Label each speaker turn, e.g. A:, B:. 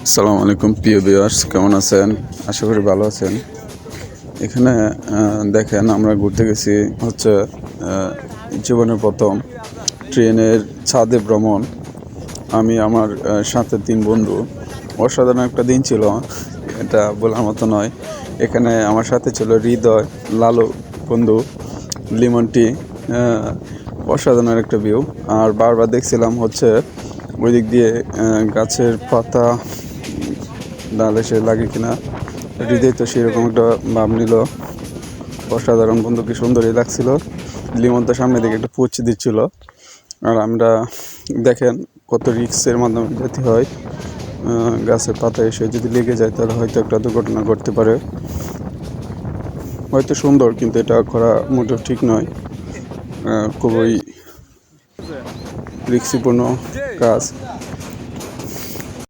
A: আসসালামু আলাইকুম প্রিয় ভিউয়ার্স, কেমন আছেন? আশা করি ভালো আছেন। এখানে দেখেন আমরা ঘুরতে গেছি হচ্ছে জীবনের প্রথম ট্রেনের ছাদে ভ্রমণ। আমি আমার সাথে 3 বন্ধু। অসাধারণ একটা দিন ছিল, এটা বলার মতো নয়। এখানে আমার সাথে ছিল হৃদয়, লালু বন্ধু, লিমন টি। অসাধারণ একটা ভিউ। আর বারবার দেখছিলাম হচ্ছে ওই দিক দিয়ে গাছের পাতা ডালে সে লাগে কিনা। হৃদয় তো সেরকম একটা ভাব নিল। অসাধারণ বন্ধুকে সুন্দরই লাগছিল। লিমন তো সামনের দিকে একটা পুচ দিচ্ছিল। আর আমরা দেখেন কত রিক্সের মাধ্যমে যেতে হয়। গাছের পাতায় এসে যদি লেগে যায় তাহলে হয়তো একটা দুর্ঘটনা ঘটতে পারে। হয়তো সুন্দর, কিন্তু এটা করা মোটেও ঠিক নয়। খুবই রিস্কিপূর্ণ কাজ।